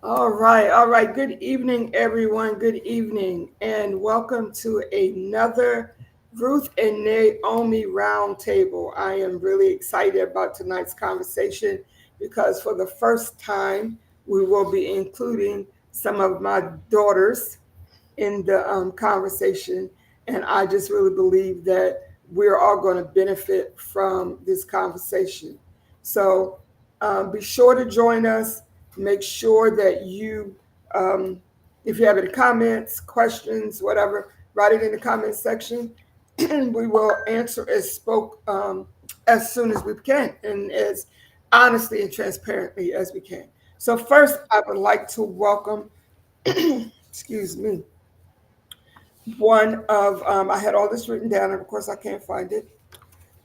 All right, all right. Good evening, everyone. Good evening, and welcome to another Ruth and Naomi Roundtable. I am really excited about tonight's conversation because for the first time, we will be including some of my daughters in the conversation. And I just really believe that we're all going to benefit from this conversation. So be sure to join us. Make sure that um, if you have any comments, questions, whatever, write it in the comment section. And we will answer as soon as we can and as honestly and transparently as we can. So first, I would like to welcome, excuse me, I had all this written down, and of course I can't find it.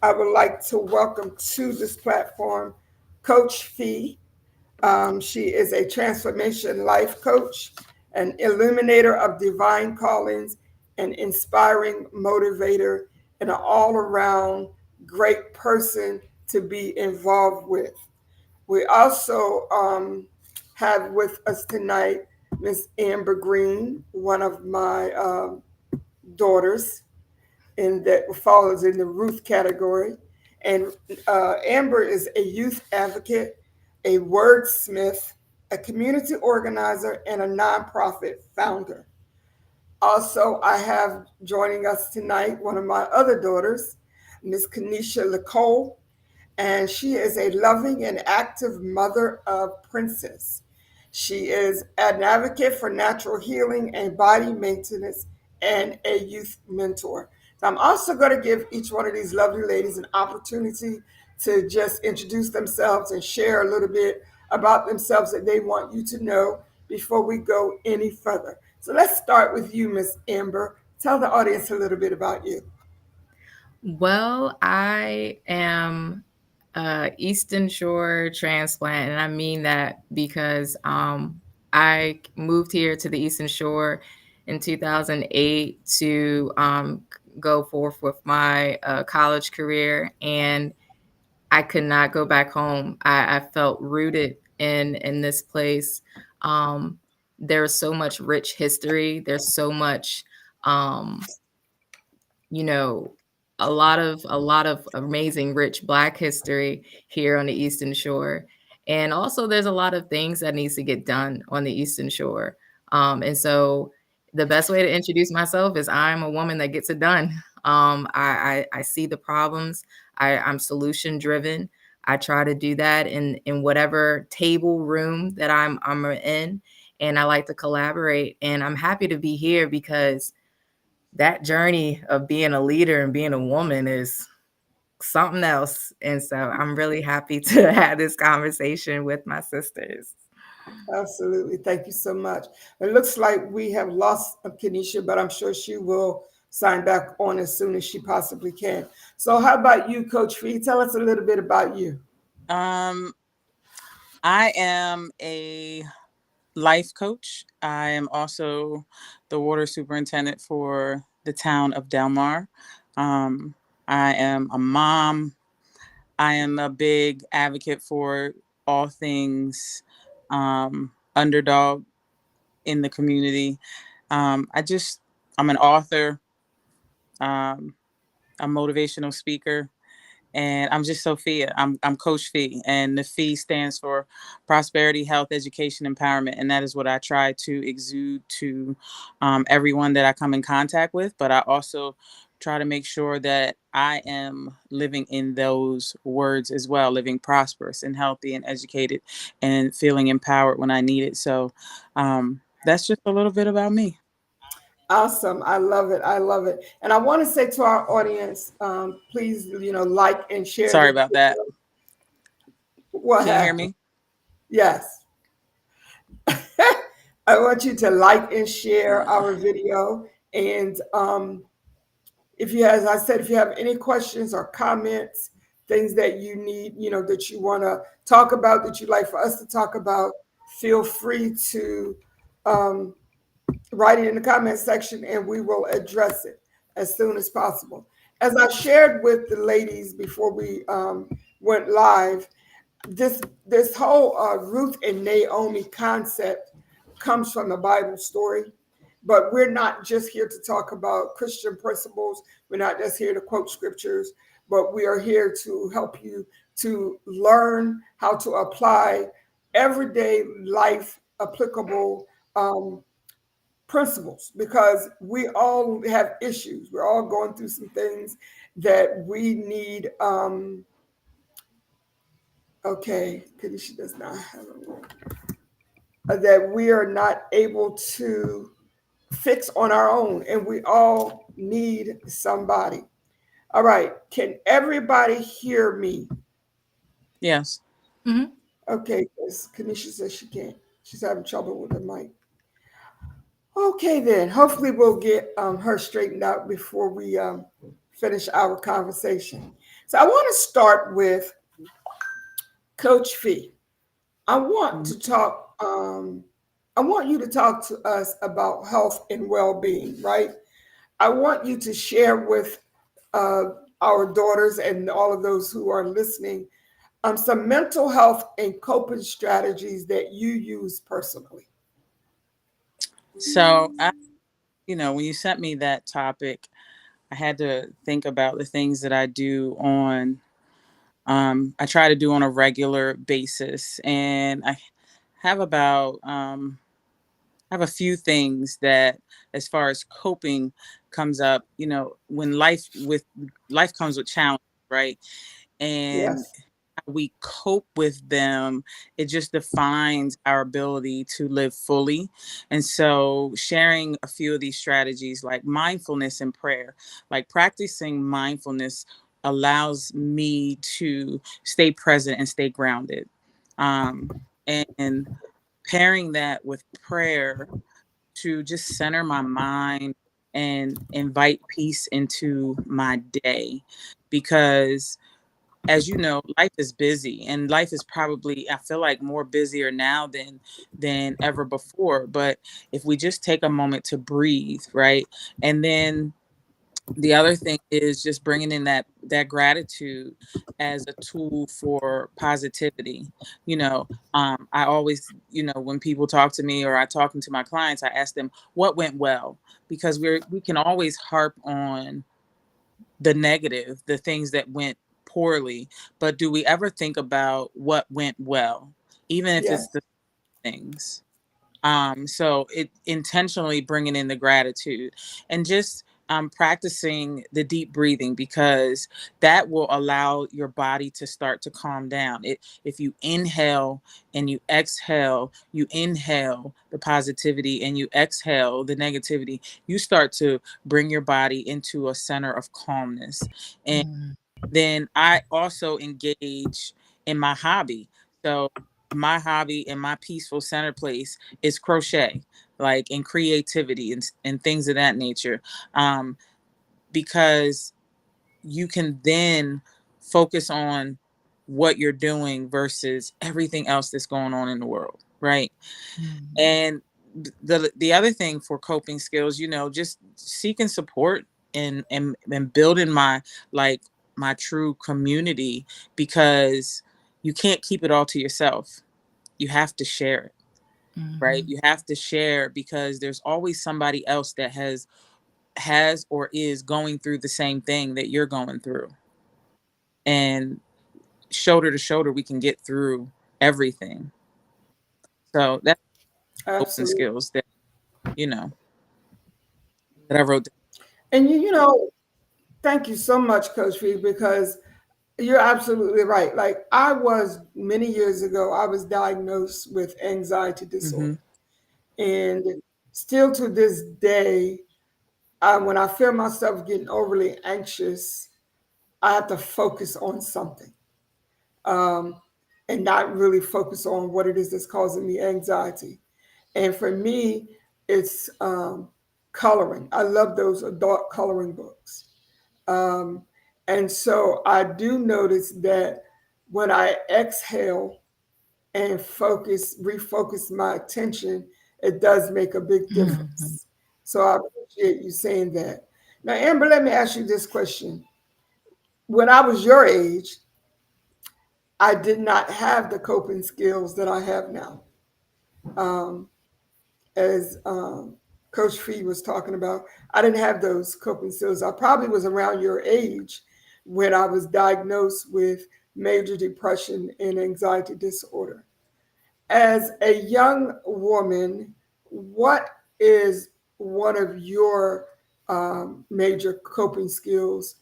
I would like to welcome to this platform Coach Fee. She is a transformation life coach, an illuminator of divine callings, an inspiring motivator, and an all around great person to be involved with. We also have with us tonight Miss Amber Green, one of my daughters, and that falls in the Ruth category. And Amber is a youth advocate, a wordsmith, a community organizer, and a nonprofit founder. Also, I have joining us tonight one of my other daughters, Miss Kanisha Nicole, and she is a loving and active mother of Princess. She is an advocate for natural healing and body maintenance and a youth mentor. So I'm also going to give each one of these lovely ladies an opportunity to just introduce themselves and share a little bit about themselves that they want you to know before we go any further. So let's start with you, Miss Amber. Tell the audience a little bit about you. Well, I am Eastern Shore transplant, and I mean that because I moved here to the Eastern Shore in 2008 to go forth with my college career, and I could not go back home. I felt rooted in this place. Um, there's so much rich history. There's so much. Um, you know, a lot of amazing rich black history here on the Eastern Shore. And also there's a lot of things that needs to get done on the Eastern Shore. And so the best way to introduce myself is I'm a woman that gets it done. I see the problems. I'm solution driven. I try to do that in whatever table room that I'm in, and I like to collaborate. And I'm happy to be here because that journey of being a leader and being a woman is something else. And so I'm really happy to have this conversation with my sisters. Absolutely. Thank you so much. It looks like we have lost Kenisha, but I'm sure she will sign back on as soon as she possibly can. So, how about you, Coach Fee? Tell us a little bit about you. Um, I am a life coach. I am also the water superintendent for the town of Del Mar. Um, I am a mom. I am a big advocate for all things underdog in the community. I'm an author, um, a motivational speaker, and I'm just Sophia. I'm Coach Fee, and the Fee stands for Prosperity, Health, Education, Empowerment, and that is what I try to exude to everyone that I come in contact with. But I also try to make sure that I am living in those words as well, living prosperous and healthy and educated, and feeling empowered when I need it. So that's just a little bit about me. Awesome. I love it. I love it. And I want to say to our audience, please, like and share Sorry this about that. video. What Can you hear happened? me? Yes. I want you to like and share our video. And if you, as I said, if you have any questions or comments, things that you need, that you want to talk about, that you'd like for us to talk about, feel free to um, write it in the comment section and we will address it as soon as possible. As I shared with the ladies before we went live, this whole Ruth and Naomi concept comes from the Bible story, but we're not just here to talk about Christian principles. We're not just here to quote scriptures, but we are here to help you to learn how to apply everyday life applicable principles, because we all have issues. We're all going through some things that we need. Okay, Kadisha does not have a word. That we are not able to fix on our own, and we all need somebody. All right, can everybody hear me? Yes. Mhm. Okay, because Kanisha says she can't. She's having trouble with the mic. Okay, then. Hopefully, we'll get her straightened out before we finish our conversation. So, I want to start with Coach Fee. I want Mhm. to talk. I want you to talk to us about health and well-being, right? I want you to share with uh, our daughters and all of those who are listening some mental health and coping strategies that you use personally. So when you sent me that topic, I had to think about the things that I do on I try to do on a regular basis, and I have about I have a few things that, as far as coping comes up, when life comes with challenges, right? And Yes, how we cope with them, it just defines our ability to live fully. And so, sharing a few of these strategies like mindfulness and prayer, like practicing mindfulness allows me to stay present and stay grounded. Um, and pairing that with prayer to just center my mind and invite peace into my day, because, as you know, life is busy, and life is probably, I feel like, more busier now than ever before. But if we just take a moment to breathe, right? And then the other thing is just bringing in that gratitude as a tool for positivity. I always, when people talk to me or I talking to my clients, I ask them what went well, because we can always harp on the negative, the things that went poorly, but do we ever think about what went well, even if it's yes, the things? So it intentionally bringing in the gratitude, and just practicing the deep breathing, because that will allow your body to start to calm down. If you inhale and you exhale, you inhale the positivity and you exhale the negativity, you start to bring your body into a center of calmness. And Mhm. then I also engage in my hobby. So my hobby and my peaceful center place is crochet, like, in creativity and things of that nature. Um, because you can then focus on what you're doing versus everything else that's going on in the world, right? Mhm. And the other thing for coping skills, just seeking support and building like my true community, because you can't keep it all to yourself. You have to share it, right? Mhm. You have to share, because there's always somebody else that has or is going through the same thing that you're going through. And shoulder to shoulder, we can get through everything. So that's coping absolutely. skills you know that I wrote And thank you so much, Coach Fee, because you're absolutely right. Like I was many years ago, I was diagnosed with anxiety down. disorder. And still to this day, when I feel myself getting overly anxious, I have to focus on something um, and not really focus on what it is that's causing me anxiety. And for me, it's coloring. I love those adult coloring books. Um, and so I do notice that when I exhale and refocus my attention, it does make a big Mhm. difference. So I appreciate you saying that. Now, Amber, let me ask you this question. When I was your age, I did not have the coping skills that I have now. Um, as Coach Fee was talking about, I didn't have those coping skills. I probably was around your age when I was diagnosed with major depression and anxiety disorder. As a young woman, what is one of your major coping skills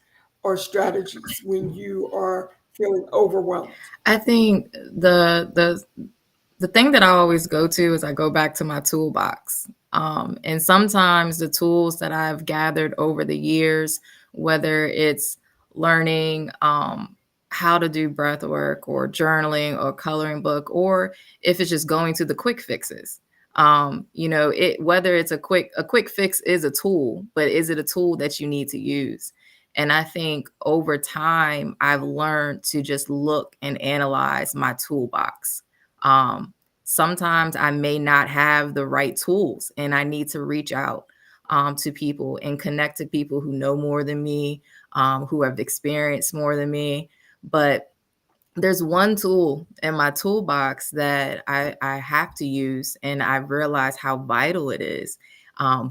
or strategies when you are feeling overwhelmed? I think the thing that I always go to is I go back to my toolbox. And sometimes the tools that I've gathered over the years, whether it's learning how to do breath work or journaling or coloring book, or if it's just going to the quick fixes. Whether it's a quick fix is a tool, but is it a tool that you need to use? And I think over time, I've learned to just look and analyze my toolbox. um, Sometimes I may not have the right tools and I need to reach out to people and connect to people who know more than me, who have experienced more than me. But there's one tool in my toolbox that I have to use, and I've realized how vital it is.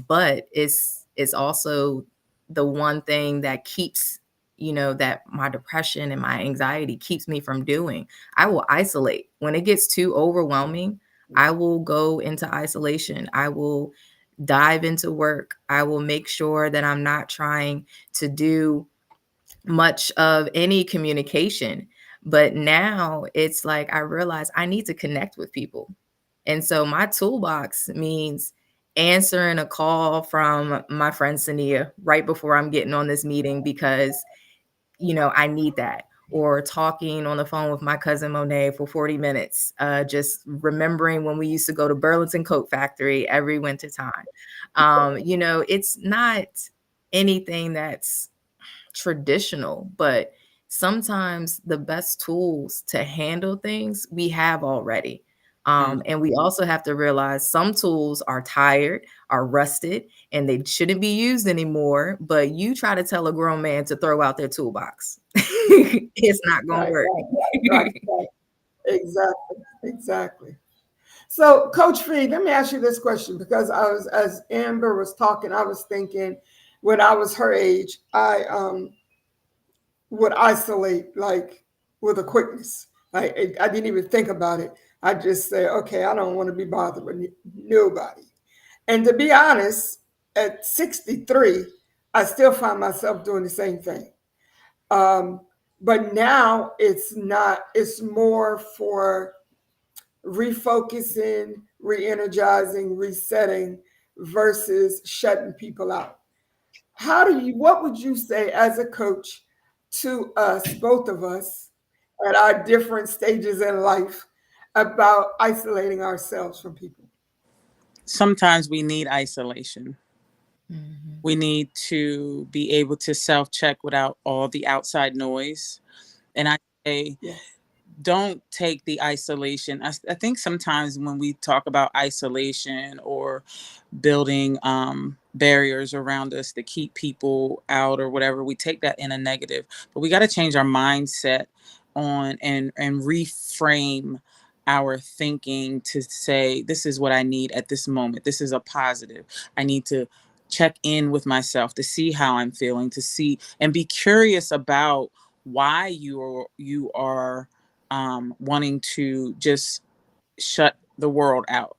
But it's also the one thing that keeps, that my depression and my anxiety keeps me from doing. I will isolate. When it gets too overwhelming, I will go into isolation. I will dive into work. I will make sure that I'm not trying to do much of any communication. But now it's like I realize I need to connect with people. And so my toolbox means answering a call from my friend Sania right before I'm getting on this meeting because, I need that. Or talking on the phone with my cousin Monet for 40 minutes, just remembering when we used to go to Burlington Coat Factory every winter time. It's not anything that's traditional, but sometimes the best tools to handle things we have already. Mm. And we also have to realize some tools are tired, are rusted, and they shouldn't be used anymore. But you try to tell a grown man to throw out their toolbox, it's not going to Right, work. right, right. Exactly, exactly. So, Coach Fee, let me ask you this question because as Amber was talking, I was thinking when I was her age, I would isolate like with a quickness. I didn't even think about it. I just say, okay, I don't want to be bothered with nobody. And to be honest, at 63, I still find myself doing the same thing. Um, but now it's not, it's more for refocusing, re energizing, resetting versus shutting people out. What would you say as a coach to us, both of us, at our different stages in life about isolating ourselves from people? Sometimes we need isolation. Mhm. We need to be able to self check without all the outside noise. And I say, Yes. don't take the isolation. I think sometimes when we talk about isolation or building barriers around us to keep people out or whatever, we take that in a negative. But we got to change our mindset on and reframe our thinking to say, this is what I need at this moment. This is a positive. I need to check in with myself to see how I'm feeling, to see and be curious about why you are wanting to just shut the world out,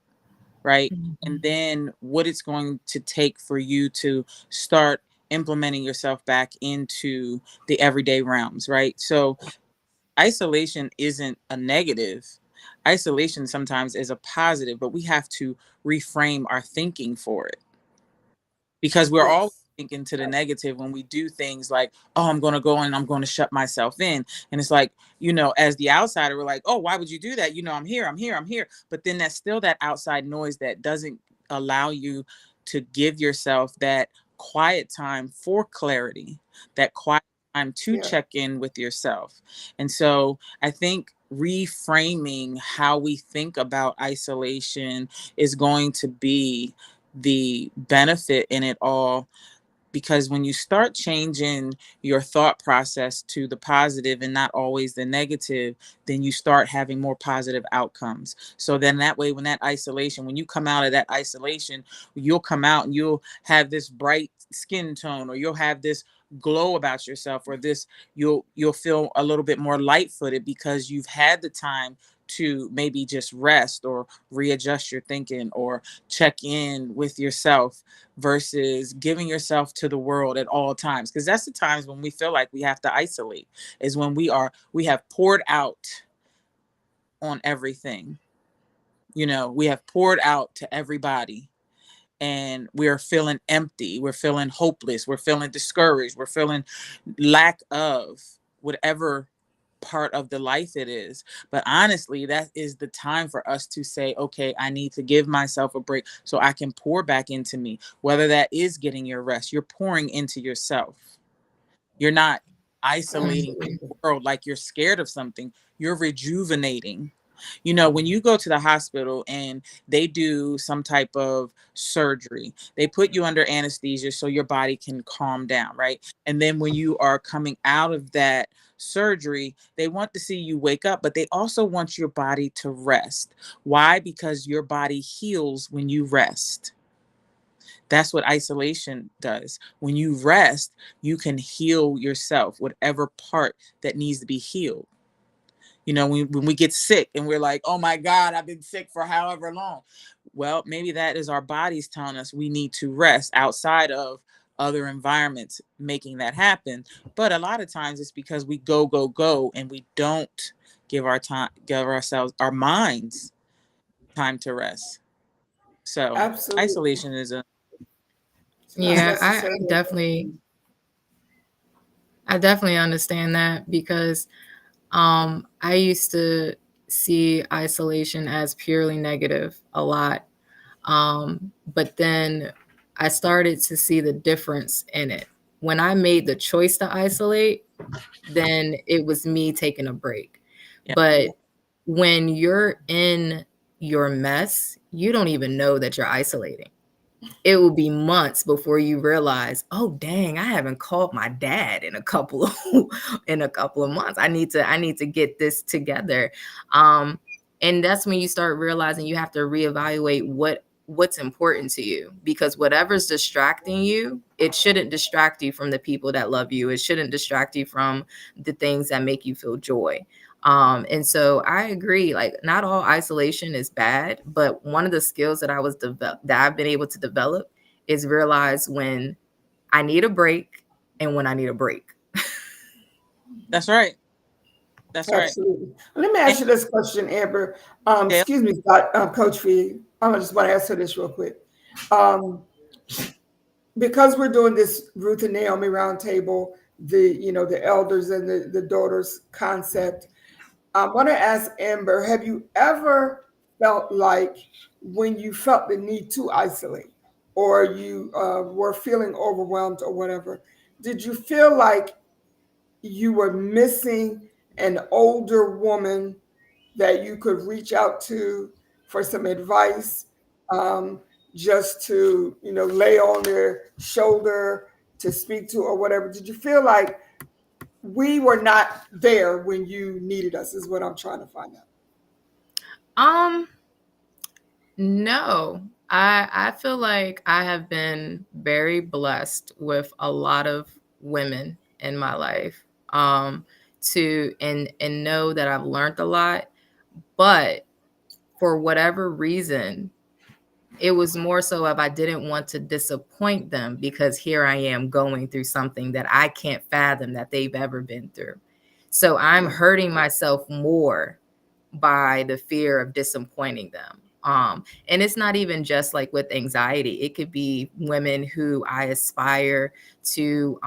right? And Mhm. then what it's going to take for you to start implementing yourself back into the everyday realms, right? So isolation isn't a negative. Isolation sometimes is a positive, but we have to reframe our thinking for it because we're all Yes. thinking to the negative when we do things like, oh, I'm going to go and I'm going to shut myself in. And it's like, as the outsider, we're like, oh, why would you do that? I'm here, I'm here, I'm here. But then that's still that outside noise that doesn't allow you to give yourself that quiet time for clarity, that quiet time to Yeah. check in with yourself. And so I think reframing how we think about isolation is going to be the benefit in it all, because when you start changing your thought process to the positive and not always the negative, then you start having more positive outcomes. So then that way, when you come out of that isolation, you'll come out and you'll have this bright skin tone, or you'll have this glow about yourself, or this, you'll feel a little bit more light-footed because you've had the time to maybe just rest or readjust your thinking or check in with yourself, versus giving yourself to the world at all times, because that's the times when we feel like we have to isolate, is when we have poured out on everything. We have poured out to everybody, and we're feeling empty, we're feeling hopeless, we're feeling discouraged, we're feeling lack of whatever part of the life it is. But honestly, that is the time for us to say, okay, I need to give myself a break so I can pour back into me. Whether that is getting your rest, you're pouring into yourself. You're not isolating from Absolutely. the world like you're scared of something. You're rejuvenating. When you go to the hospital and they do some type of surgery, they put you under anesthesia so your body can calm down, right? And then when you are coming out of that surgery, they want to see you wake up, but they also want your body to rest. Why? Because your body heals when you rest. That's what isolation does. When you rest, you can heal yourself, whatever part that needs to be healed. When we get sick and we're like, oh my God, I've been sick for however long. Well, maybe that is our bodies telling us we need to rest outside of other environments making that happen. But a lot of times it's because we go, go, go, and we don't give ourselves, our minds, time to rest. So Absolutely. isolation is a It's not Yeah, necessarily a bad thing. I definitely understand that because I used to see isolation as purely negative a lot. But then I started to see the difference in it. When I made the choice to isolate, then it was me taking a break. yeah. But when you're in your mess, you don't even know that you're isolating. It will be months before you realize, oh dang, I haven't called my dad in a couple of in a couple of months. I need to get this together. And that's when you start realizing you have to reevaluate what's important to you, because whatever's distracting you, it shouldn't distract you from the people that love you. It shouldn't distract you from the things that make you feel joy. And so I agree, like not all isolation is bad, but one of the skills that that I've been able to develop is realize when I need a break and when I need a break. That's right. That's right. Absolutely. Let me And ask you this question, Amber. yeah, Excuse me, Coach Fee. I just want to answer this real quick. Um, because we're doing this Ruth and Naomi roundtable, the elders and the daughters concept, I want to ask Amber, have you ever felt like when you felt the need to isolate or you were feeling overwhelmed or whatever, did you feel like you were missing an older woman that you could reach out to for some advice, um, just to, lay on their shoulder to speak to or whatever? Did you feel like we were not there when you needed us, is what I'm trying to find out. Um, no. I feel like I have been very blessed with a lot of women in my life. To and know that I've learned a lot, but for whatever reason, it was more so of I didn't want to disappoint them because here I am going through something that I can't fathom that they've ever been through. So I'm Right. hurting myself more by the fear of disappointing them. And it's not even just like with anxiety. It could be women who I aspire to,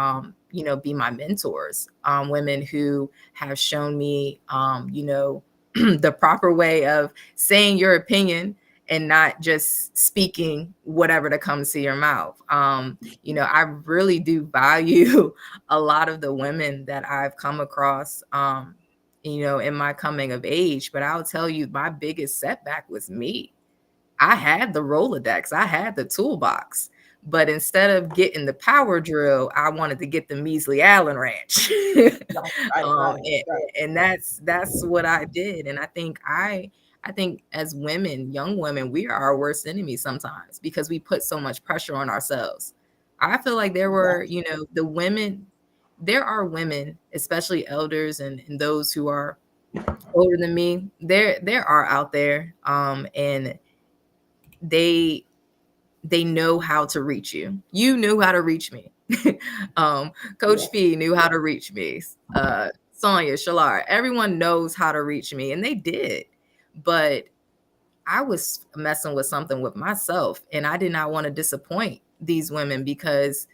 be my mentors, women who have shown me, the proper way of saying your opinion and not just speaking whatever that comes to your mouth. I really do value a lot of the women that I've come across, in my coming of age. But I'll tell you, my biggest setback was me. I had the Rolodex, I had the toolbox, But instead of getting the power drill, I wanted to get the measly Allen Ranch. Right, right, and, right. and that's what I did. And I think as women, young women, we are our worst enemies sometimes because we put so much pressure on ourselves. I feel like there were, Right. the women, there are women, especially elders and those who are older than me. There are out there, and they they know how to reach you. You knew how to reach me. um, Coach Yeah. Fee knew how to reach me. Sonia, Shalar, everyone knows how to reach me, and they did. But I was messing with something with myself, and I did not want to disappoint these women because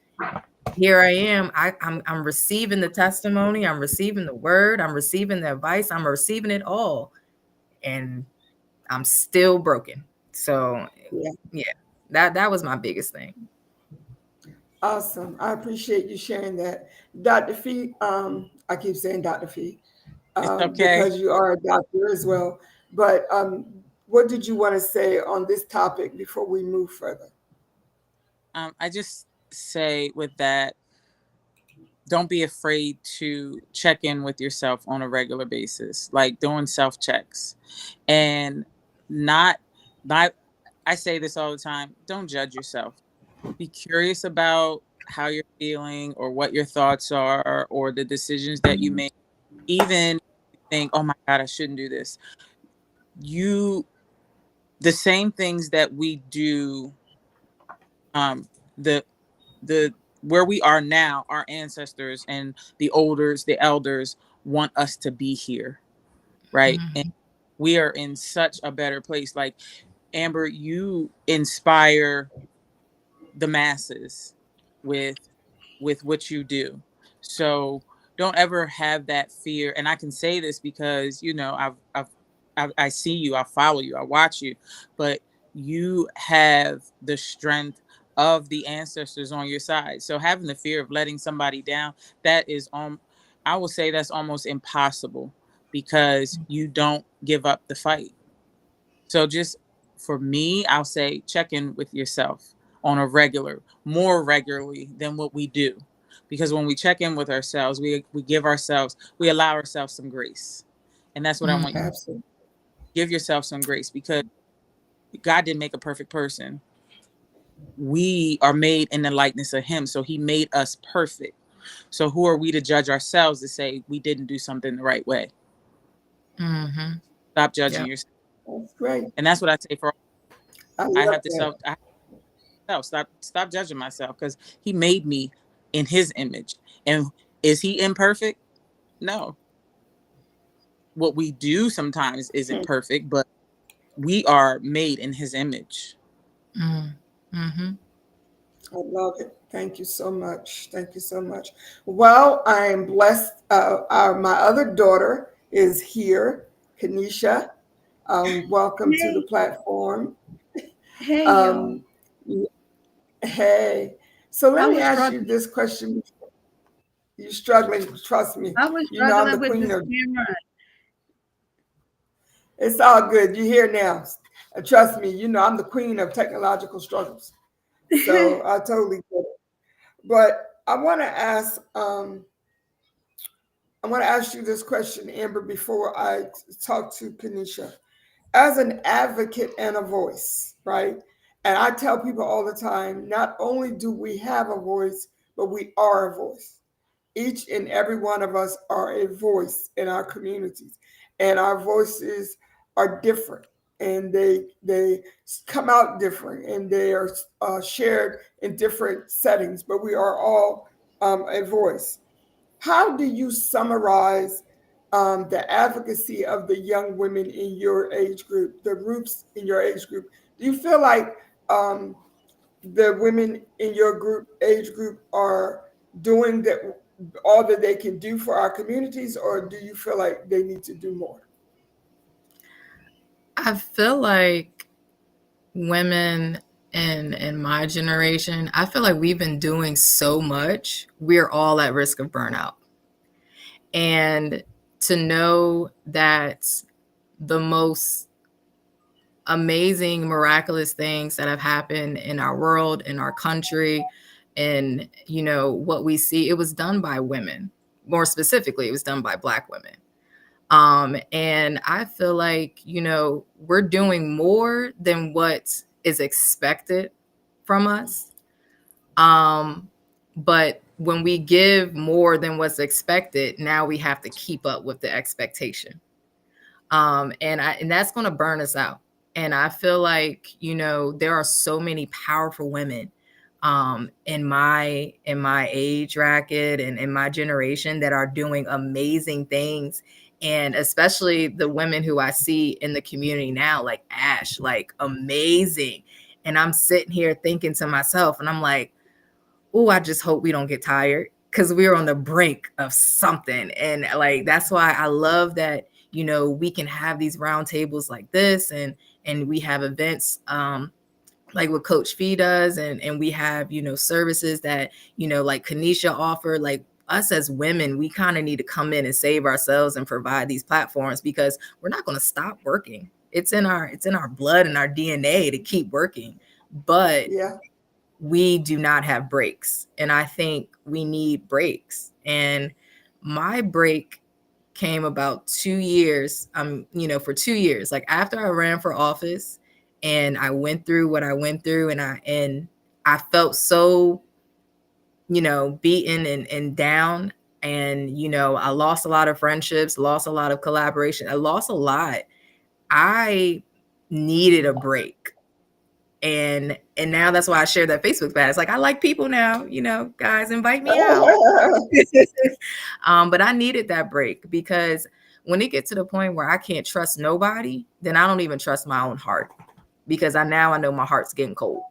here I am. I'm receiving the testimony, I'm receiving the word, I'm receiving the advice, I'm receiving it all, and I'm still broken. So Yeah. yeah, that was my biggest thing. Awesome. I appreciate you sharing that. Dr. Fee, I keep saying Dr. Fee, It's okay. because you are a doctor as well. But what did you want to say on this topic before we move further? I just say with that, don't be afraid to check in with yourself on a regular basis, like doing self checks, and not not. I say this all the time. Don't judge yourself. Be curious about how you're feeling or what your thoughts are or the decisions that you make. Even if you think, oh my God, I shouldn't do this. You the same things that we do, the the where we are now, our ancestors and the elders want us to be here, right? And Mhm. we are in such a better place. Like, Amber, you inspire the masses with what you do. So don't ever have that fear. And I can say this because I see you, I follow you, I watch you, but you have the strength of the ancestors on your side. So having the fear of letting somebody down, that is I will say that's almost impossible because you don't give up the fight. So just for me, I'll say check in with yourself on a more regularly than what we do. Because when we check in with ourselves, we allow ourselves some grace. And that's what I want you to Mhm. Absolutely. give yourself some grace because God didn't make a perfect person. We are made in the likeness of him. So he made us perfect. So who are we to judge ourselves to say we didn't do something the right way? Mhm. Stop judging Yep. yourself. That's great. And that's what I say for I I love have to that. stop judging myself because he made me in his image. And is he imperfect? No. What we do sometimes isn't Hmm. perfect, but we are made in his image. Mm. Mhm. I love it. Thank you so much. Thank you so much. Well, I am blessed. My other daughter is here, Kanisha. Welcome to the Hey, platform. hey, y'all. Um, hey, so let I me was ask you struggling. this question. You're struggling, trust me. I was You know I'm the struggling with queen this of. camera. It's all good. You're here now. Trust me. You know I'm the queen of technological struggles. So I totally get it. But I want to ask you this question, Amber, before I talk to Kanisha. As an advocate and a voice, right? And I tell people all the time, not only do we have a voice, but we are a voice. Each and every one of us are a voice in our communities, and our voices are different, and they come out different, and they are shared in different settings. But we are all a voice. How do you summarize the advocacy of the young women in your age group, the groups in your age group? Do you feel like um, the women in your age group, are doing all that they can do for our communities, or do you feel like they need to do more? I feel like women in my generation, I feel like we've been doing so much. We're all at risk of burnout. And to know that the most amazing, miraculous things that have happened in our world, in our country, and what we see. It was done by women. More specifically, it was done by Black women. And I feel like, we're doing more than what is expected from us. But when we give more than what's expected, now we have to keep up with the expectation. And that's going to burn us out. And I feel like, there are so many powerful women in my age bracket and in my generation that are doing amazing things. And especially the women who I see in the community now, like Ash, like amazing. And I'm sitting here thinking to myself, and I'm like, oh, I just hope we don't get tired, because we're on the brink of something. And like, that's why I love that, we can have these round tables like this, and we have events, like what Coach Fee does, and we have, services that, like Kanisha offer. Like, us as women, we kind of need to come in and save ourselves and provide these platforms, because we're not going to stop working. It's in our blood and our DNA to keep working. But Yeah. we do not have breaks. And I think we need breaks. And my break came about 2 years, for 2 years, like after I ran for office and I went through what I went through, and I felt so, beaten and down. And, I lost a lot of friendships, lost a lot of collaboration. I lost a lot. I needed a break. And now that's why I share that Facebook page. Like, I like people now, guys, invite me out. But I needed that break, because when it gets to the point where I can't trust nobody, then I don't even trust my own heart, because I know my heart's getting cold.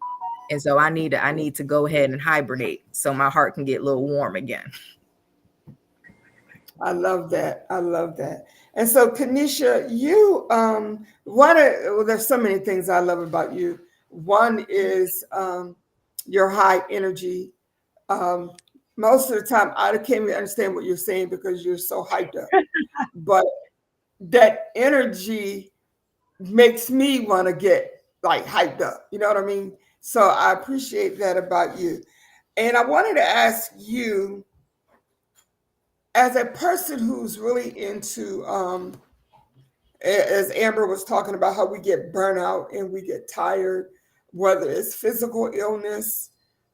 And so I need to go ahead and hibernate so my heart can get a little warm again. I love that. I love that. And so, Kanisha, you, well, there's so many things I love about you. One is your high energy. Um, Most of the time, I can't even understand what you're saying because you're so hyped up. But that energy makes me want to get like hyped up. You know what I mean? So I appreciate that about you. And I wanted to ask you, as a person who's really into, as Amber was talking about how we get burnout and we get tired, whether it's physical illness,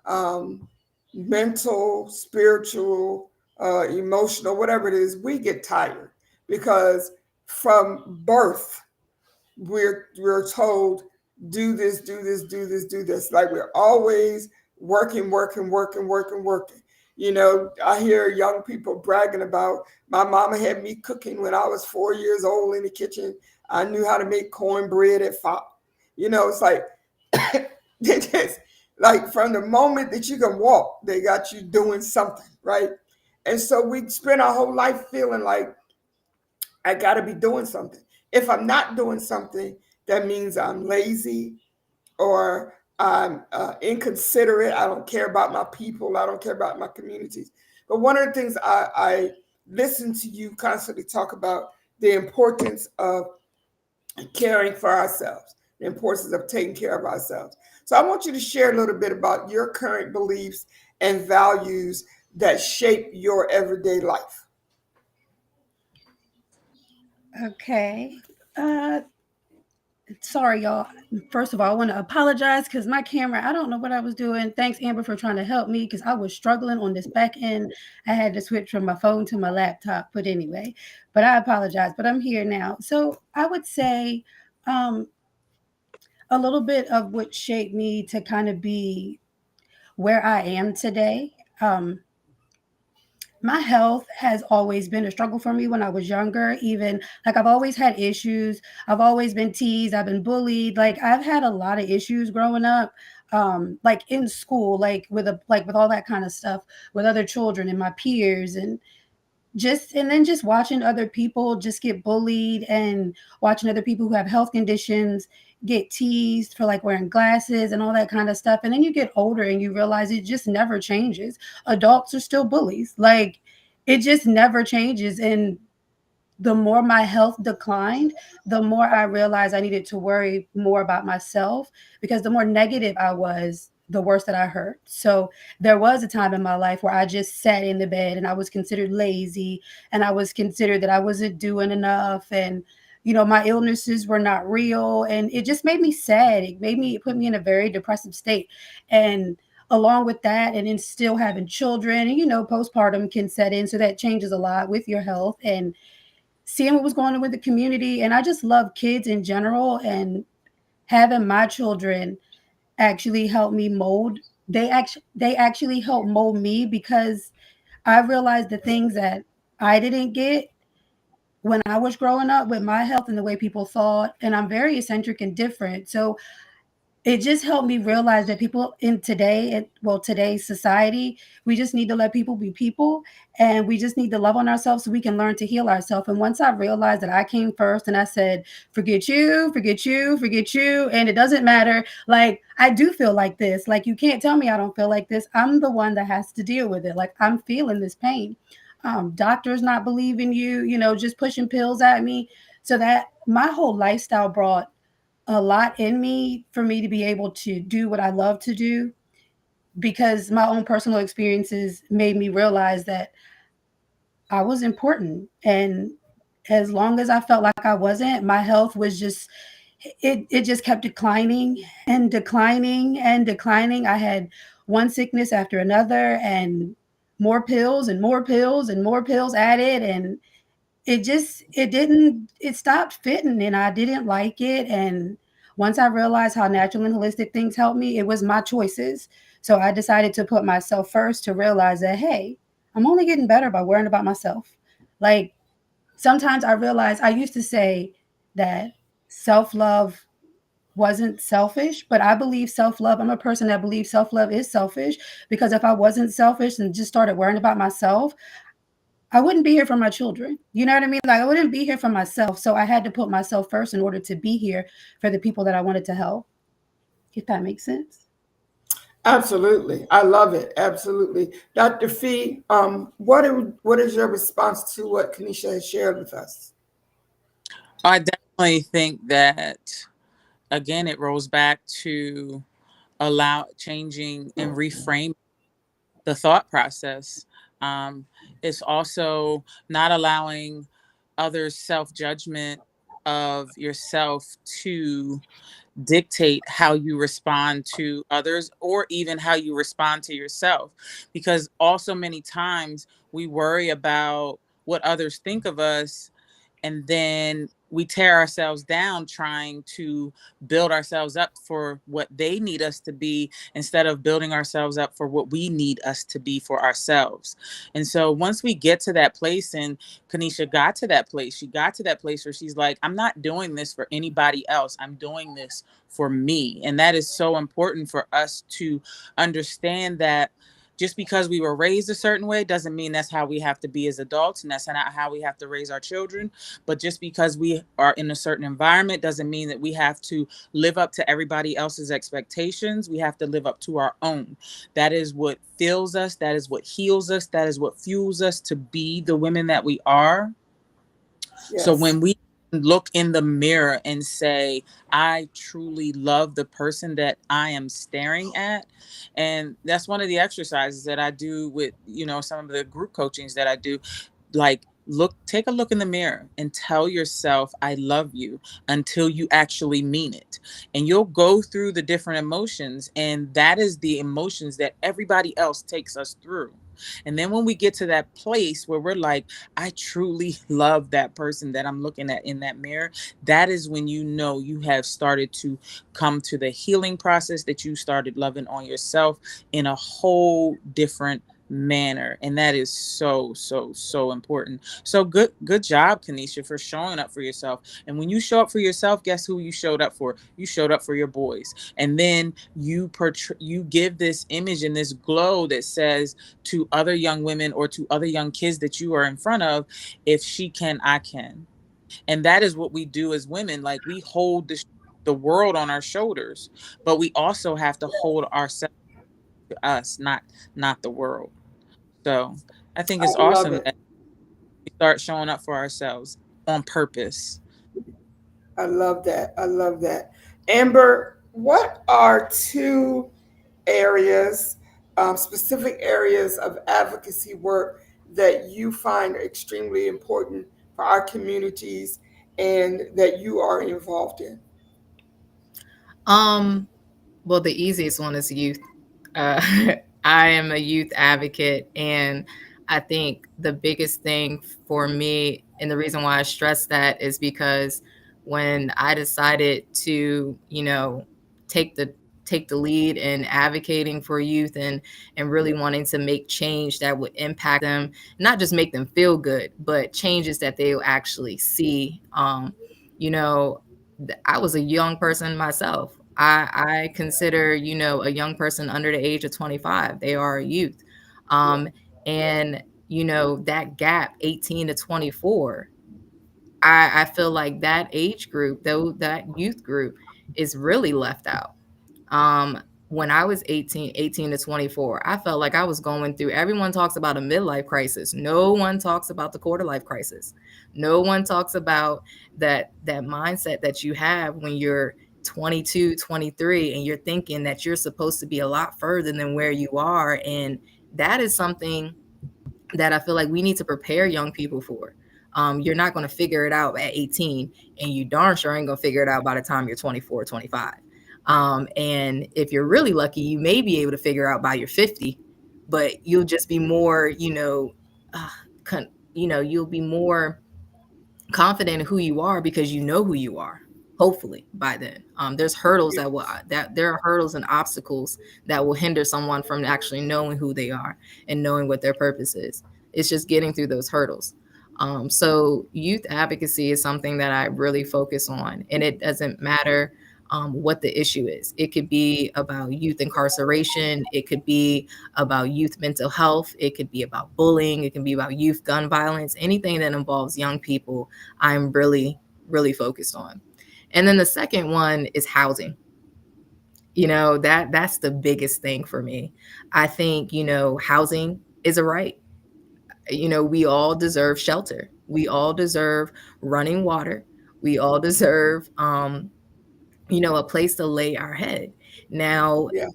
um, mental, spiritual, emotional, whatever it is, we get tired because from birth we're told do this, do this, do this, do this. Like we're always working, working, working, working, working. You know, I hear young people bragging about my mama had me cooking when I was 4 years old in the kitchen. I knew how to make cornbread at 5. You know, it's like they just like from the moment that you can walk, they got you doing something, right? And so we spend our whole life feeling like I got to be doing something. If I'm not doing something, that means I'm lazy or I'm inconsiderate. I don't care about my people. I don't care about my communities. But one of the things I listen to you constantly talk about the importance of caring for ourselves, the importance of taking care of ourselves. So I want you to share a little bit about your current beliefs and values that shape your everyday life. Okay. Uh, Sorry, y'all. First of all, I want to apologize because my camera, I don't know what I was doing. Thanks, Amber, for trying to help me because I was struggling on this back end. I had to switch from my phone to my laptop. But anyway, but I apologize. But I'm here now. So I would say um, a little bit of what shaped me to kind of be where I am today. My health has always been a struggle for me when I was younger. Even like I've always had issues. I've always been teased. I've been bullied. Like I've had a lot of issues growing up. Like in school, like with all that kind of stuff with other children and my peers, and then just watching other people just get bullied and watching other people who have health conditions get teased for like wearing glasses and all that kind of stuff. And then you get older and you realize it just never changes. Adults are still bullies. Like it just never changes. And the more my health declined, the more I realized I needed to worry more about myself, because the more negative I was, the worse that I hurt. So there was a time in my life where I just sat in the bed and I was considered lazy, and I was considered that I wasn't doing enough, and my illnesses were not real, and it just made me sad. It put me in a very depressive state. And along with that, and then still having children, and postpartum can set in, so that changes a lot with your health, and seeing what was going on with the community. And I just love kids in general, and having my children actually help me mold. They actually help mold me, because I realized the things that I didn't get when I was growing up with my health and the way people thought. And I'm very eccentric and different. So it just helped me realize that people in today's society, we just need to let people be people, and we just need to love on ourselves so we can learn to heal ourselves. And once I realized that I came first, and I said, forget you, forget you, forget you, and it doesn't matter. Like, I do feel like this. Like, you can't tell me I don't feel like this. I'm the one that has to deal with it. Like, I'm feeling this pain. Doctors not believing you, just pushing pills at me. So that my whole lifestyle brought a lot in me for me to be able to do what I love to do, because my own personal experiences made me realize that I was important. And as long as I felt like I wasn't, my health was just, it just kept declining and declining and declining. I had one sickness after another, and more pills and more pills and more pills added, and it stopped fitting, and I didn't like it. And once I realized how natural and holistic things help me, it was my choices. So I decided to put myself first, to realize that, hey, I'm only getting better by worrying about myself. Like, sometimes I realize I used to say that self-love wasn't selfish, but I believe self-love, I'm a person that believes self-love is selfish, because if I wasn't selfish and just started worrying about myself, I wouldn't be here for my children. You know what I mean? Like, I wouldn't be here for myself. So I had to put myself first in order to be here for the people that I wanted to help. If that makes sense. Absolutely. I love it. Absolutely. Dr. Fee, what is your response to what Kanisha has shared with us? I definitely think that, again, it rolls back to allow changing and reframing the thought process. Um, it's also not allowing others' self judgment of yourself to dictate how you respond to others, or even how you respond to yourself. Because also many times we worry about what others think of us, and then we tear ourselves down trying to build ourselves up for what they need us to be, instead of building ourselves up for what we need us to be for ourselves. And so once we get to that place, and Kanisha got to that place, she got to that place where she's like, I'm not doing this for anybody else, I'm doing this for me. And that is so important for us to understand, that just because we were raised a certain way doesn't mean that's how we have to be as adults, and that's not how we have to raise our children. But just because we are in a certain environment doesn't mean that we have to live up to everybody else's expectations. We have to live up to our own. That is what fills us, that is what heals us, that is what fuels us to be the women that we are. So Yes. when we look in the mirror and say, I truly love the person that I am staring at. And that's one of the exercises that I do with, some of the group coachings that I do. Like, take a look in the mirror and tell yourself, I love you, until you actually mean it. And you'll go through the different emotions, and that is the emotions that everybody else takes us through. And then when we get to that place where we're like, I truly love that person that I'm looking at in that mirror, that is when you know you have started to come to the healing process, that you started loving on yourself in a whole different manner. And that is so, so, so important. So good job, Kanisha, for showing up for yourself. And when you show up for yourself, guess who you showed up for? You showed up for your boys. And then you give this image and this glow that says to other young women, or to other young kids that you are in front of, if she can, I can. And that is what we do as women. Like, we hold the world on our shoulders, but we also have to hold ourselves to us, not the world. So I think I it's love awesome it. that we start showing up for ourselves. on purpose. I love that. I love that. Amber, what are two areas, specific areas of advocacy work that you find extremely important for our communities and that you are involved in? Um, well, the easiest one is youth. Uh, I am a youth advocate, and I think the biggest thing for me, and the reason why I stress that, is because when I decided to, take the take the lead in advocating for youth and really wanting to make change that would impact them, not just make them feel good, but changes that they'll actually see. You know, I was a young person myself. I consider, a young person under the age of 25, they are a youth. Yeah, Um, and, that gap, 18 to 24, I feel like that age group, though, that youth group is really left out. Um, when I was 18 to 24, I felt like I was going through, everyone talks about a midlife crisis. No one talks about the quarter life crisis. No one talks about that mindset that you have when you're 22, 23, and you're thinking that you're supposed to be a lot further than where you are. And that is something that I feel like we need to prepare young people for. You're not going to figure it out at 18, and you darn sure ain't going to figure it out by the time you're 24, 25. And if you're really lucky, you may be able to figure out by you're 50, but you'll just be more, uh, you'll be more confident in who you are because you know who you are. Hopefully by then, there's hurdles yeah, that there are hurdles and obstacles that will hinder someone from actually knowing who they are and knowing what their purpose is. It's just getting through those hurdles. So youth advocacy is something that I really focus on, and it doesn't matter what the issue is. It could be about youth incarceration. It could be about youth mental health. It could be about bullying. It can be about youth gun violence. Anything that involves young people, I'm really, really focused on. And then the second one is housing. That's the biggest thing for me. I think, housing is a right. We all deserve shelter. We all deserve running water. We all deserve a place to lay our head. Now, yeah,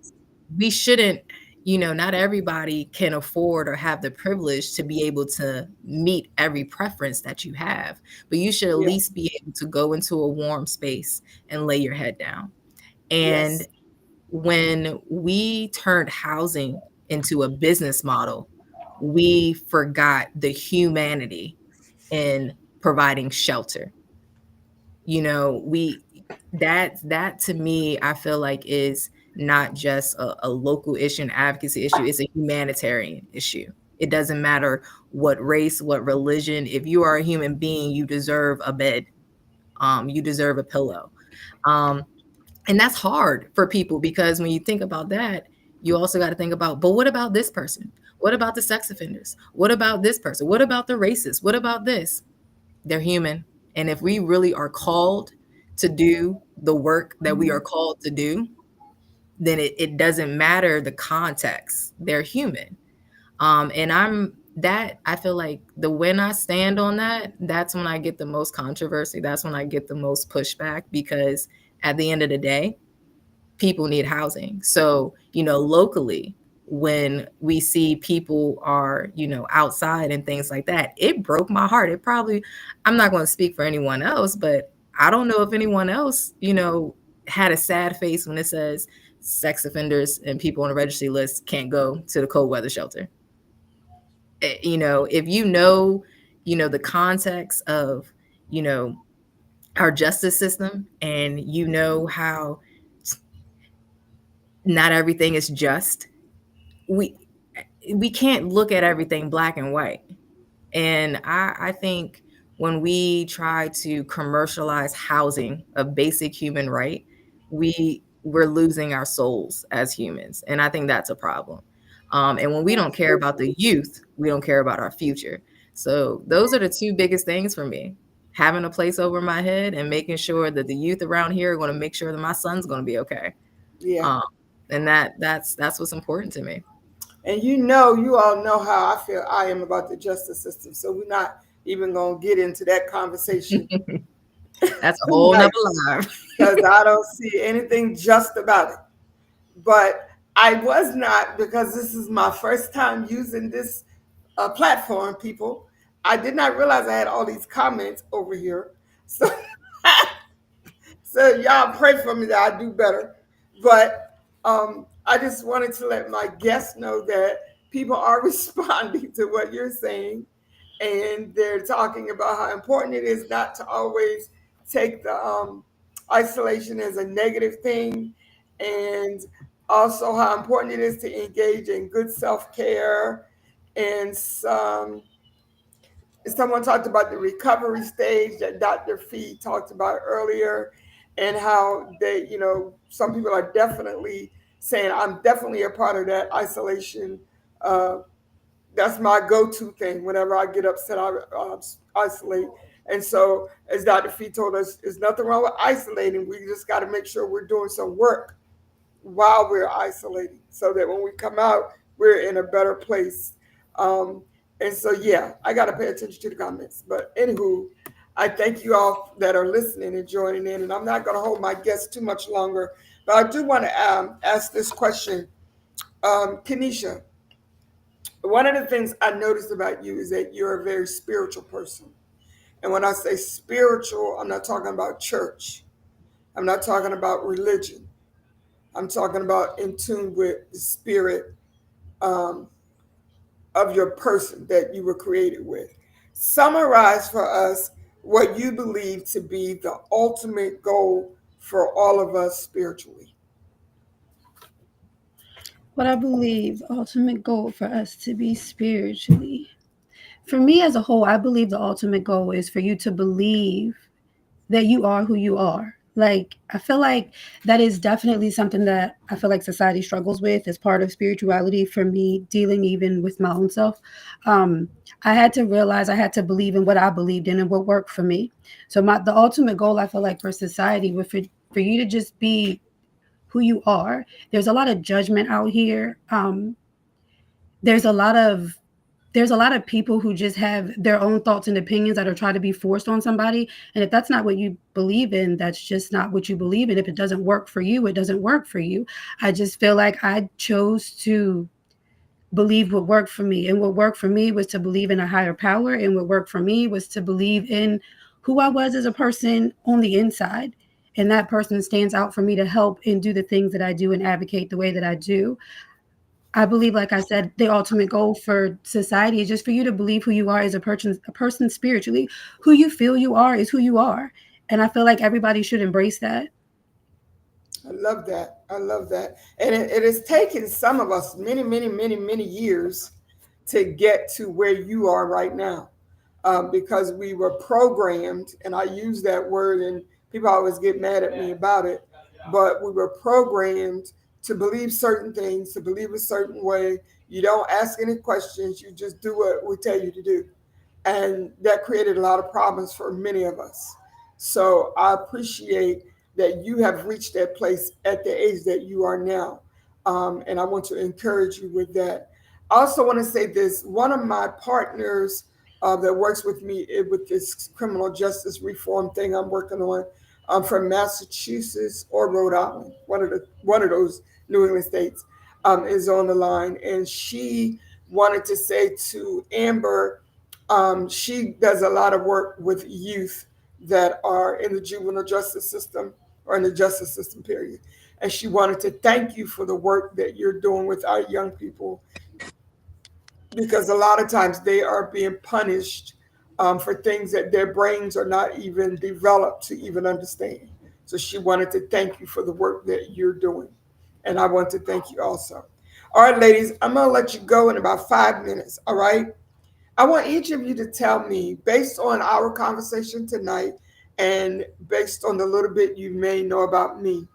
we shouldn't, not everybody can afford or have the privilege to be able to meet every preference that you have, but you should at yeah, least be able to go into a warm space and lay your head down. And yes, when we turned housing into a business model, we forgot the humanity in providing shelter. We that to me, I feel like, is not just a local issue, an advocacy issue. It's a humanitarian issue. It doesn't matter what race, what religion. If you are a human being, you deserve a bed. You deserve a pillow. um and that's hard for people, because when you think about that, you also got to think about, but what about this person? What about the sex offenders? What about this person? What about the racists? What about this? They're human. And if we really are called to do the work that we are called to do, then it doesn't matter the context. They're human. And I feel like when I stand on that, that's when I get the most controversy. That's when I get the most pushback, because at the end of the day, people need housing. So, locally, when we see people are, outside and things like that, it broke my heart. I'm not going to speak for anyone else, but I don't know if anyone else, had a sad face when it says sex offenders and people on the registry list can't go to the cold weather shelter. If the context of, you know, our justice system, and how not everything is just, we we can't look at everything black and white. And I think when we try to commercialize housing, a basic human right, we're losing our souls as humans, and I think that's a problem. And when we don't care about the youth, we don't care about our future. So those are the two biggest things for me: having a place over my head, and making sure that the youth around here are going to make sure that my son's going to be okay. yeah. um, and that's what's important to me. And you all know how I feel I am about the justice system. So we're not even gonna get into that conversation That's a whole nother tonight live. because I don't see anything just about it. But I was not, because this is my first time using this platform, people. I did not realize I had all these comments over here. So, so y'all pray for me that I do better. But I just wanted to let my guests know that people are responding to what you're saying, and they're talking about how important it is not to always take the isolation as a negative thing, and also how important it is to engage in good self care. And someone talked about the recovery stage that Dr. Fee talked about earlier, and how they, some people are definitely saying, I'm definitely a part of that isolation. Uh, that's my go-to thing. Whenever I get upset, I isolate. And so, as Dr. Fee told us, there's nothing wrong with isolating. We just got to make sure we're doing some work while we're isolating, so that when we come out, we're in a better place. Um, and so, yeah, I got to pay attention to the comments. But anywho, I thank you all that are listening and joining in. And I'm not going to hold my guests too much longer, but I do want to ask this question. Kenesha, one of the things I noticed about you is that you're a very spiritual person. And when I say spiritual, I'm not talking about church. I'm not talking about religion. I'm talking about in tune with the spirit um, of your person that you were created with. Summarize for us what you believe to be the ultimate goal for all of us spiritually. What I believe the ultimate goal for us to be spiritually. For me as a whole, I believe the ultimate goal is for you to believe that you are who you are. Like, I feel like that is definitely something that I feel like society struggles with as part of spirituality for me, dealing even with my own self. Um, I had to realize I had to believe in what I believed in and what worked for me. So the ultimate goal I feel like for society would for you to just be who you are. There's a lot of judgment out here. There's a lot of there's a lot of people who just have their own thoughts and opinions that are trying to be forced on somebody. And if that's not what you believe in, that's just not what you believe in. If it doesn't work for you, it doesn't work for you. I just feel like I chose to believe what worked for me. And what worked for me was to believe in a higher power. And what worked for me was to believe in who I was as a person on the inside. And that person stands out for me to help and do the things that I do and advocate the way that I do. I believe, like I said, the ultimate goal for society is just for you to believe who you are as a person spiritually. Who you feel you are is who you are. And I feel like everybody should embrace that. I love that. I love that. And it has taken some of us many, many, many, many years to get to where you are right now, because we were programmed, and I use that word, and people always get mad at me about it, but we were programmed to believe certain things, to believe a certain way. You don't ask any questions, you just do what we tell you to do. And that created a lot of problems for many of us. So I appreciate that you have reached that place at the age that you are now. And I want to encourage you with that. I also want to say this: one of my partners that works with me with this criminal justice reform thing I'm working on, from Massachusetts or Rhode Island, one of those New England states, is on the line, and she wanted to say to Amber, she does a lot of work with youth that are in the juvenile justice system or in the justice system, period. And she wanted to thank you for the work that you're doing with our young people, because a lot of times they are being punished for things that their brains are not even developed to even understand. So she wanted to thank you for the work that you're doing. And I want to thank you also. All right, ladies, I'm going to let you go in about 5 minutes. All right. I want each of you to tell me, based on our conversation tonight and based on the little bit you may know about me,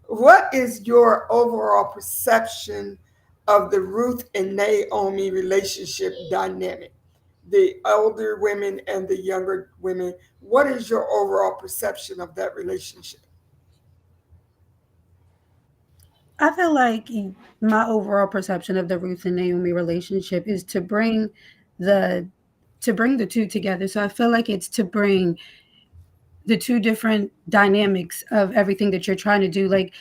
what is your overall perception of the Ruth and Naomi relationship dynamic? The older women and the younger women. What is your overall perception of that relationship? I feel like my overall perception of the Ruth and Naomi relationship is to bring the to bring the two together. So I feel like it's to bring the two different dynamics of everything that you're trying to do. Like,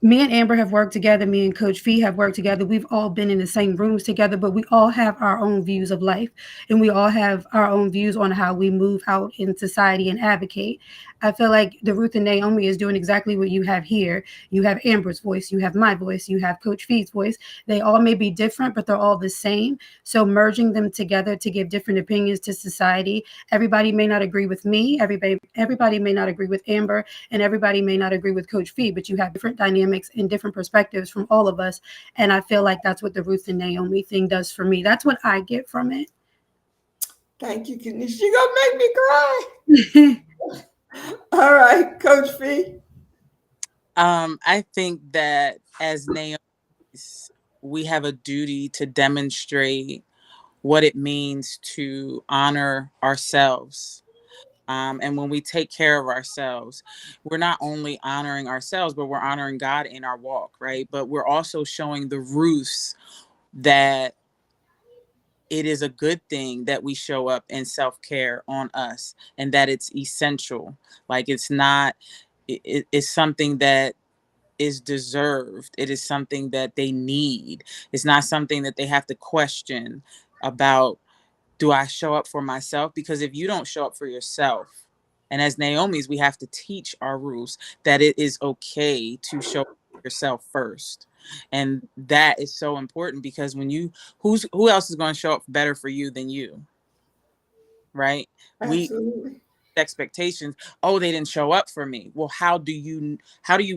me and Amber have worked together. Me and Coach Fee have worked together. We've all been in the same rooms together, but we all have our own views of life, and we all have our own views on how we move out in society and advocate. I feel like the Ruth and Naomi is doing exactly what you have here. You have Amber's voice, you have my voice, you have Coach Fee's voice. They all may be different, but they're all the same. So merging them together to give different opinions to society. Everybody may not agree with me. Everybody may not agree with Amber, and everybody may not agree with Coach Fee, but you have different dynamics and different perspectives from all of us. And I feel like that's what the Ruth and Naomi thing does for me. That's what I get from it. Thank you, Kanisha. You're going to make me cry. All right, Coach Fee. I think that as Naomi's, we have a duty to demonstrate what it means to honor ourselves. And when we take care of ourselves, we're not only honoring ourselves, but we're honoring God in our walk, right? But we're also showing the Ruths that it is a good thing that we show up in self-care on us, and that it's essential. Like, it's not, it's something that is deserved. It is something that they need. It's not something that they have to question about, do I show up for myself? Because if you don't show up for yourself, and as Naomi's, we have to teach our rules that it is okay to show up for yourself first. And that is so important, because when you, who else is going to show up better for you than you? Right? We Absolutely. expectations, oh, they didn't show up for me. Well, how do you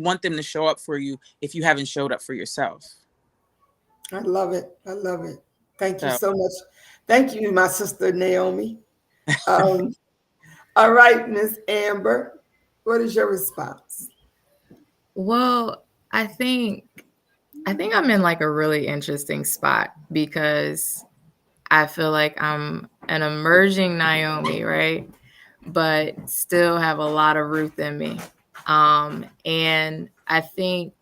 want them to show up for you if you haven't showed up for yourself? I love it. I love it. Thank you So so much. Thank you, my sister Naomi. Um, all right, Miss Amber, what is your response? Well, I think I think I'm in like a really interesting spot because I feel like I'm an emerging Naomi, right? But still have a lot of Ruth in me. And I think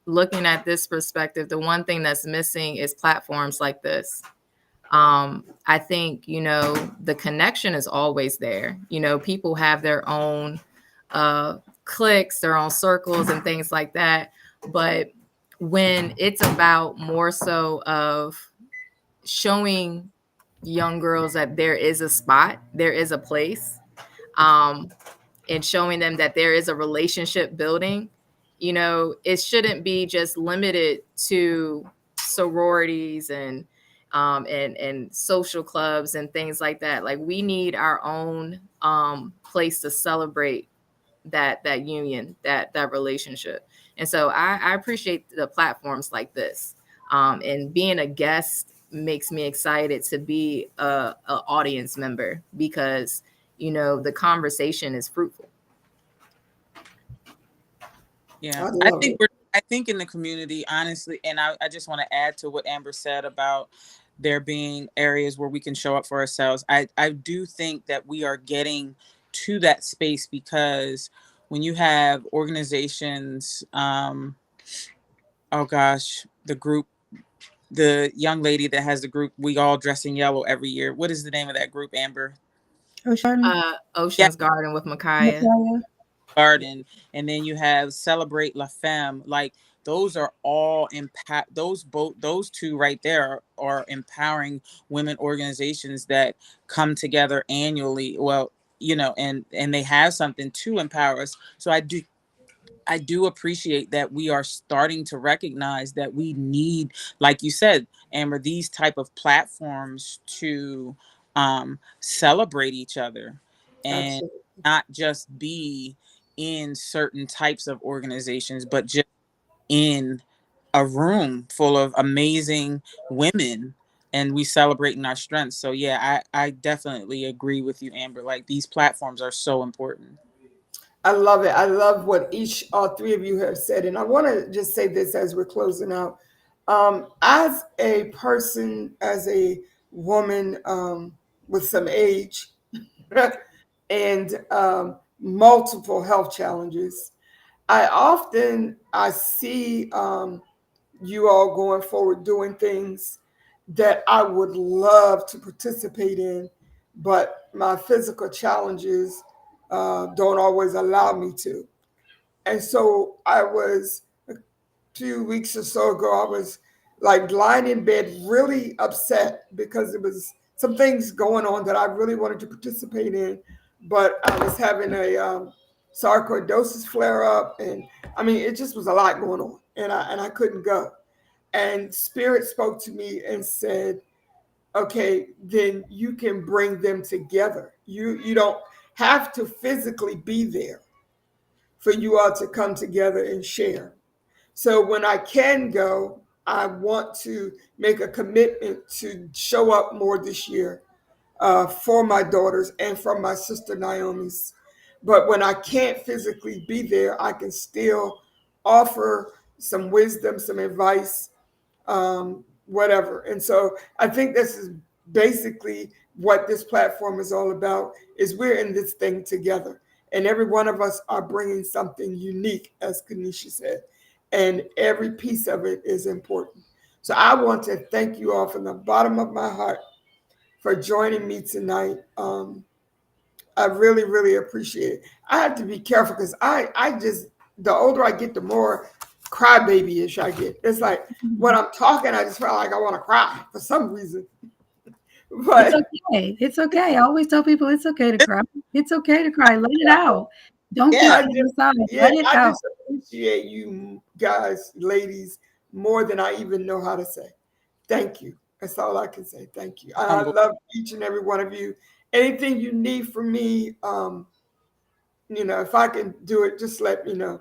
looking at this perspective, the one thing that's missing is platforms like this. I think, the connection is always there. People have their own cliques, their own circles, and things like that. But when it's about more so of showing young girls that there is a spot, there is a place, um, and showing them that there is a relationship building, it shouldn't be just limited to sororities and social clubs and things like that. Like, we need our own place to celebrate that union, that relationship. And so I appreciate the platforms like this. And being a guest makes me excited to be a audience member because the conversation is fruitful. yeah, I love it. I think in the community, honestly, and I just want to add to what Amber said about there being areas where we can show up for ourselves. I do think that we are getting to that space, because when you have organizations, oh gosh, the young lady that has the group, we all dress in yellow every year. What is the name of that group, Amber? Ocean, Yeah, Ocean's Garden with Micaiah. Messiah. Garden. And then you have Celebrate La Femme. Like, those are all impact, those two right there are empowering women organizations that come together annually. Well, and they have something to empower us. So I do appreciate that we are starting to recognize that we need, like you said, Amber, these type of platforms to celebrate each other, and Absolutely. not just be in certain types of organizations, but just in a room full of amazing women, and we celebrating our strengths. So yeah, I definitely agree with you, Amber. Like, these platforms are so important. I love it. I love what all three of you have said. And I want to just say this as we're closing out. As a person, as a woman with some age and multiple health challenges, I see you all going forward doing things that I would love to participate in, but my physical challenges don't always allow me to. And so I was, a few weeks or so ago, I was like lying in bed really upset because there was some things going on that I really wanted to participate in, but I was having a sarcoidosis flare up, and I mean it just was a lot going on, and I couldn't go. And Spirit spoke to me and said, "Okay, then you can bring them together. You don't have to physically be there for you all to come together and share." So when I can go, I want to make a commitment to show up more this year for my daughters and for my sister Naomi's. But when I can't physically be there, I can still offer some wisdom, some advice, whatever. And so I think this is basically what this platform is all about: is we're in this thing together, and every one of us are bringing something unique, as Kanisha said, and every piece of it is important. So I want to thank you all from the bottom of my heart for joining me tonight. I really, really appreciate it. I have to be careful because I just, the older I get, the more crybaby-ish I get. It's like when I'm talking, I just feel like I want to cry for some reason. It's But okay. It's okay. I always tell people it's okay to cry. It's okay to cry. Let it out. Don't keep Yeah, I it just, inside. yeah, Let it I out. just appreciate you guys, ladies, more than I even know how to say. Thank you. That's all I can say. Thank you. I humble. love each and every one of you. Anything you need from me, if I can do it, just let me know.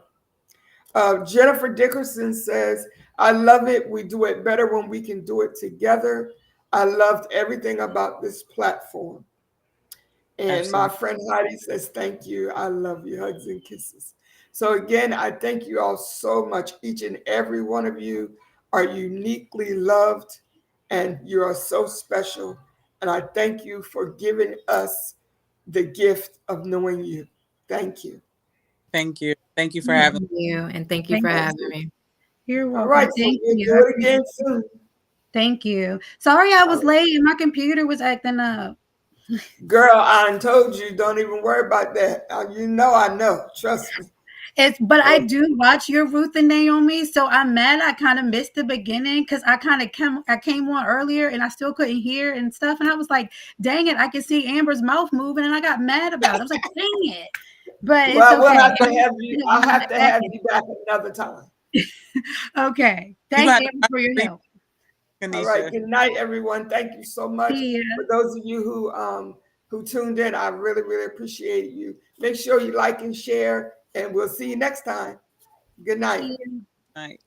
Jennifer Dickerson says, I love it. We do it better when we can do it together. I loved everything about this platform. And my Absolutely. friend Heidi says, thank you. I love you. Hugs and kisses. So, again, I thank you all so much. Each and every one of you are uniquely loved, and you are so special. And I thank you for giving us the gift of knowing you. Thank you. Thank you. Thank you for Yeah, having Thank you, and thank you for thank Thank having you. me. You're All welcome. right. So, Thank we'll you. I do it appreciate again soon. Thank you. Sorry I All was right. late and my computer was acting up. Girl, I done told you, don't even worry about that. You know I know. Trust me. But I Oh, do watch your Ruth and Naomi, so I'm mad I kind of missed the beginning because I came on earlier and I still couldn't hear and stuff. And I was like, dang it, I can see Amber's mouth moving and I got mad about it. I was like, dang it. But it's well, we'll okay. have to have you. I'll have to have It. you back another time. Okay. you. Thanks, Got to Amber, watch for your the help. replay, All right. Kanisha. Good night, everyone. Thank you so much. See ya. For those of you who tuned in, I really, really appreciate you. Make sure you like and share, and we'll see you next time. Good night. See ya. Night.